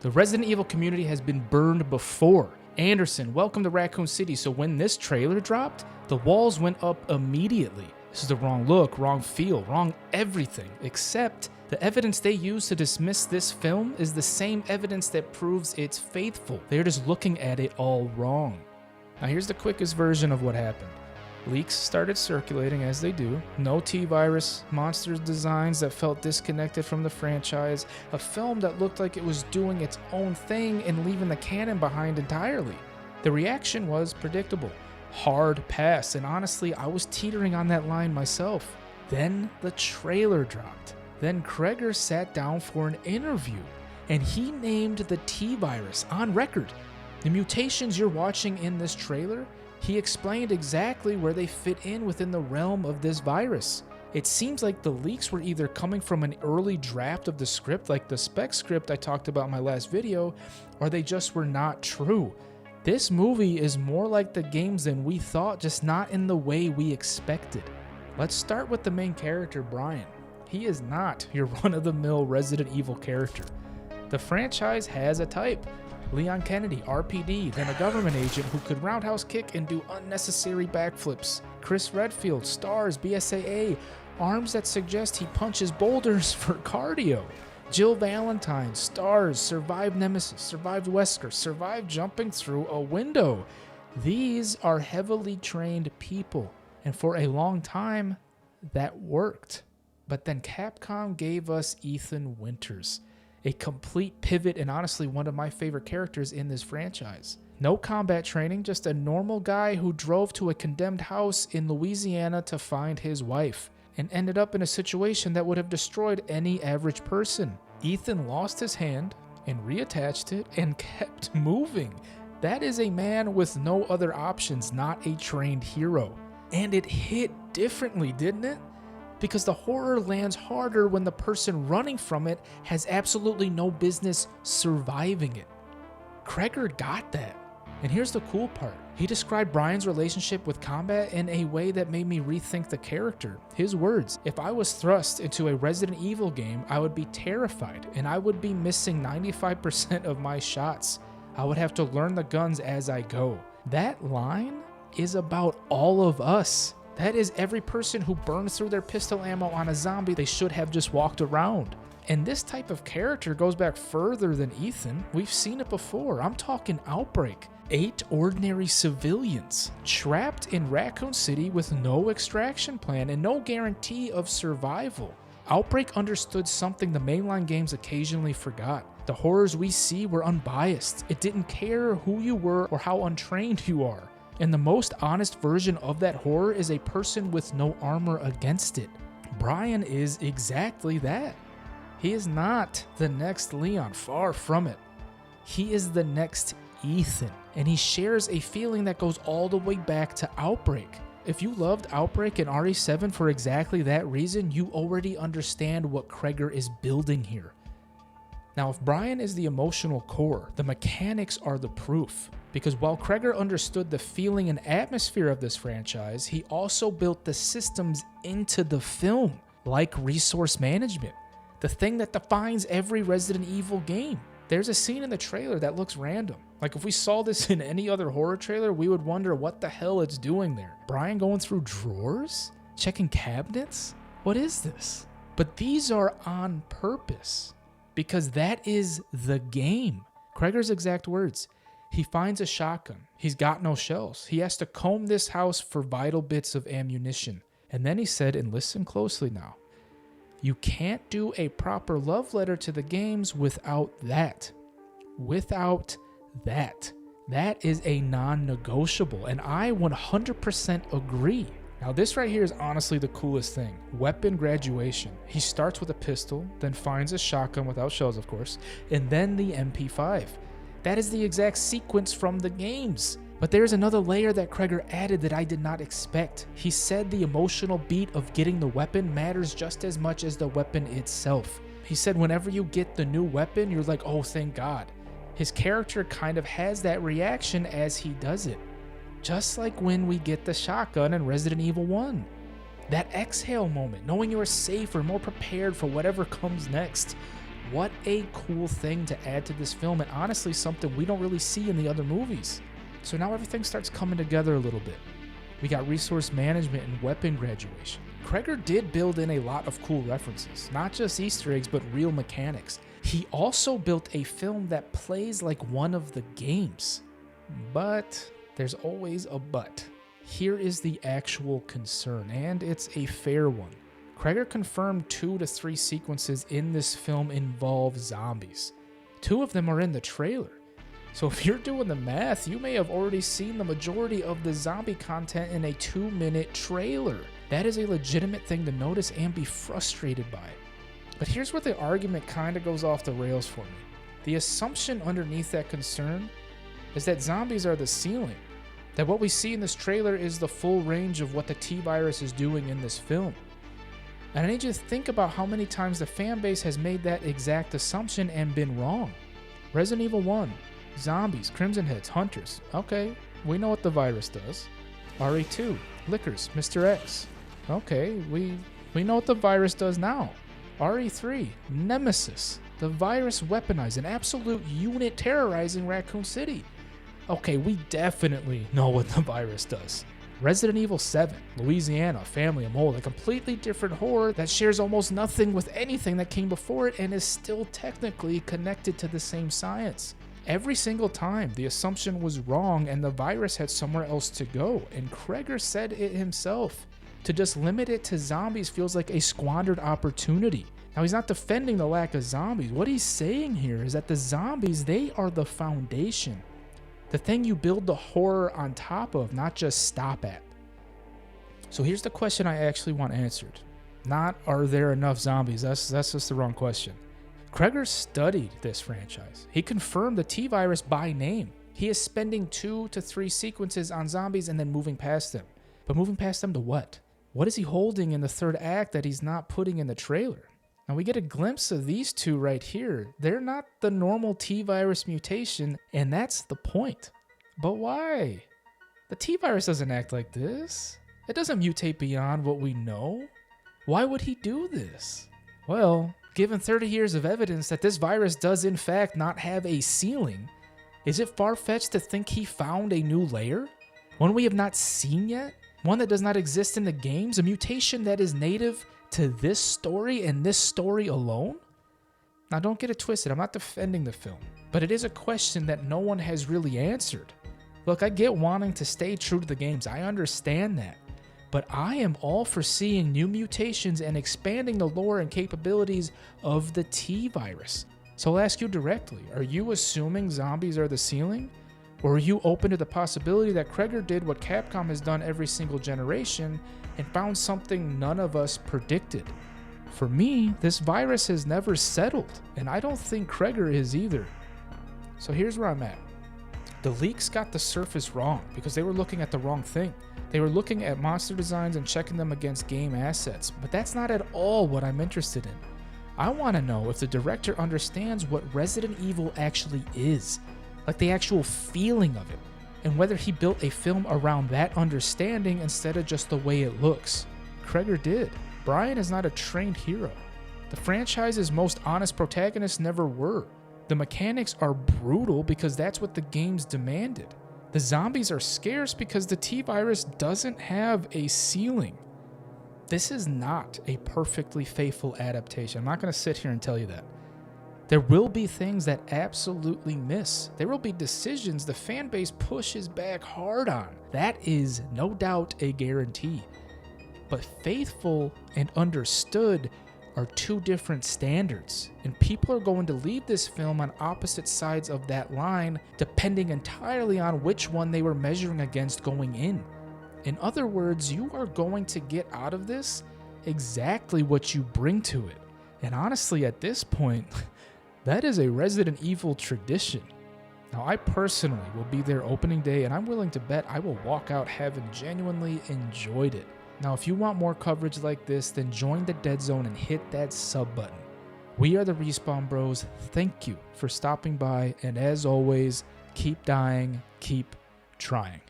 The Resident Evil community has been burned before. Anderson, welcome to Raccoon City. So when this trailer dropped, the walls went up immediately. This is the wrong look, wrong feel, wrong everything, except the evidence they use to dismiss this film is the same evidence that proves it's faithful. They're just looking at it all wrong. Now here's the quickest version of what happened. Leaks started circulating as they do. No T-virus, monsters designs that felt disconnected from the franchise, a film that looked like it was doing its own thing and leaving the canon behind entirely. The reaction was predictable. Hard pass, and honestly, I was teetering on that line myself. Then the trailer dropped. Then Cregger sat down for an interview, and he named the T-virus on record. The mutations you're watching in this trailer, he explained exactly where they fit in within the realm of this virus. It seems like the leaks were either coming from an early draft of the script, like the spec script I talked about in my last video, or they just were not true. This movie is more like the games than we thought, just not in the way we expected. Let's start with the main character, Brian. He is not your run-of-the-mill Resident Evil character. The franchise has a type. Leon Kennedy, RPD, then a government agent who could roundhouse kick and do unnecessary backflips. Chris Redfield, stars, BSAA, arms that suggest he punches boulders for cardio. Jill Valentine, stars, survived Nemesis, survived Wesker, survived jumping through a window. These are heavily trained people, and for a long time, that worked. But then Capcom gave us Ethan Winters, a complete pivot and honestly one of my favorite characters in this franchise. No combat training, just a normal guy who drove to a condemned house in Louisiana to find his wife and ended up in a situation that would have destroyed any average person. Ethan lost his hand and reattached it and kept moving. That is a man with no other options, not a trained hero. And it hit differently, didn't it? Because the horror lands harder when the person running from it has absolutely no business surviving it. Cregger got that. And here's the cool part. He described Brian's relationship with combat in a way that made me rethink the character. His words, if I was thrust into a Resident Evil game, I would be terrified and I would be missing 95% of my shots. I would have to learn the guns as I go. That line is about all of us. That is every person who burns through their pistol ammo on a zombie they should have just walked around. And this type of character goes back further than Ethan. We've seen it before. I'm talking Outbreak. 8 ordinary civilians trapped in Raccoon City with no extraction plan and no guarantee of survival. Outbreak understood something the mainline games occasionally forgot. The horrors we see were unbiased. It didn't care who you were or how untrained you are. And the most honest version of that horror is a person with no armor against it. Brian is exactly that. He is not the next Leon, far from it. He is the next Ethan, and he shares a feeling that goes all the way back to Outbreak. If you loved Outbreak and RE7 for exactly that reason, you already understand what Cregger is building here. Now, if Brian is the emotional core, the mechanics are the proof. Because while Cregger understood the feeling and atmosphere of this franchise, he also built the systems into the film, like resource management, the thing that defines every Resident Evil game. There's a scene in the trailer that looks random. Like if we saw this in any other horror trailer, we would wonder what the hell it's doing there. Brian going through drawers? Checking cabinets? What is this? But these are on purpose, because that is the game. Cregger's exact words. He finds a shotgun. He's got no shells. He has to comb this house for vital bits of ammunition. And then he said, and listen closely now, you can't do a proper love letter to the games without that. Without that. That is a non-negotiable, and I 100% agree. Now this right here is honestly the coolest thing. Weapon graduation. He starts with a pistol, then finds a shotgun without shells of course, and then the MP5. That is the exact sequence from the games. But there's another layer that Cregger added that I did not expect. He said the emotional beat of getting the weapon matters just as much as the weapon itself. He said whenever you get the new weapon, you're like, oh, thank God. His character kind of has that reaction as he does it. Just like when we get the shotgun in Resident Evil 1. That exhale moment, knowing you are safe or more prepared for whatever comes next. What a cool thing to add to this film, and honestly something we don't really see in the other movies. So now everything starts coming together a little bit. We got resource management and weapon graduation. Cregger did build in a lot of cool references, not just Easter eggs, but real mechanics. He also built a film that plays like one of the games. But there's always a but. Here is the actual concern, and it's a fair one. Cregger confirmed 2 to 3 sequences in this film involve zombies. 2 of them are in the trailer. So if you're doing the math, you may have already seen the majority of the zombie content in a 2-minute trailer. That is a legitimate thing to notice and be frustrated by. But here's where the argument kind of goes off the rails for me. The assumption underneath that concern is that zombies are the ceiling. That what we see in this trailer is the full range of what the T-Virus is doing in this film. And I need you to think about how many times the fanbase has made that exact assumption and been wrong. Resident Evil 1, zombies, Crimson Heads, Hunters. Okay, we know what the virus does. RE2, Lickers, Mr. X. Okay, we know what the virus does now. RE3, Nemesis. The virus weaponized an absolute unit terrorizing Raccoon City. Okay, we definitely know what the virus does. Resident Evil 7, Louisiana, Family of Mold, a completely different horror that shares almost nothing with anything that came before it and is still technically connected to the same science. Every single time, the assumption was wrong and the virus had somewhere else to go, and Cregger said it himself. To just limit it to zombies feels like a squandered opportunity. Now, he's not defending the lack of zombies. What he's saying here is that the zombies, they are the foundation. The thing you build the horror on top of, not just stop at. So here's the question I actually want answered. Not, are there enough zombies? That's just the wrong question. Cregger studied this franchise. He confirmed the T-Virus by name. He is spending 2 to 3 sequences on zombies and then moving past them. But moving past them to what? What is he holding in the third act that he's not putting in the trailer? Now we get a glimpse of these 2 right here. They're not the normal T-Virus mutation, and that's the point. But why? The T-Virus doesn't act like this. It doesn't mutate beyond what we know. Why would he do this? Well, given 30 years of evidence that this virus does in fact not have a ceiling, is it far-fetched to think he found a new layer? One we have not seen yet? One that does not exist in the games? A mutation that is native to this story and this story alone? Now don't get it twisted, I'm not defending the film, but it is a question that no one has really answered. Look, I get wanting to stay true to the games, I understand that, but I am all for seeing new mutations and expanding the lore and capabilities of the T-Virus. So I'll ask you directly, are you assuming zombies are the ceiling? Or are you open to the possibility that Cregger did what Capcom has done every single generation and found something none of us predicted? For me, this virus has never settled, and I don't think Cregger is either. So here's where I'm at. The leaks got the surface wrong because they were looking at the wrong thing. They were looking at monster designs and checking them against game assets, but that's not at all what I'm interested in. I want to know if the director understands what Resident Evil actually is, like the actual feeling of it, and whether he built a film around that understanding instead of just the way it looks. Cregger did. Brian is not a trained hero. The franchise's most honest protagonists never were. The mechanics are brutal because that's what the games demanded. The zombies are scarce because the T-Virus doesn't have a ceiling. This is not a perfectly faithful adaptation. I'm not going to sit here and tell you that. There will be things that absolutely miss. There will be decisions the fanbase pushes back hard on. That is no doubt a guarantee. But faithful and understood are 2 different standards, and people are going to leave this film on opposite sides of that line depending entirely on which one they were measuring against going in. In other words, you are going to get out of this exactly what you bring to it. And honestly, at this point, that is a Resident Evil tradition. Now, I personally will be there opening day, and I'm willing to bet I will walk out having genuinely enjoyed it. Now, if you want more coverage like this, then join the Dead Zone and hit that sub button. We are the Respawn Bros. Thank you for stopping by, and as always, keep dying, keep trying.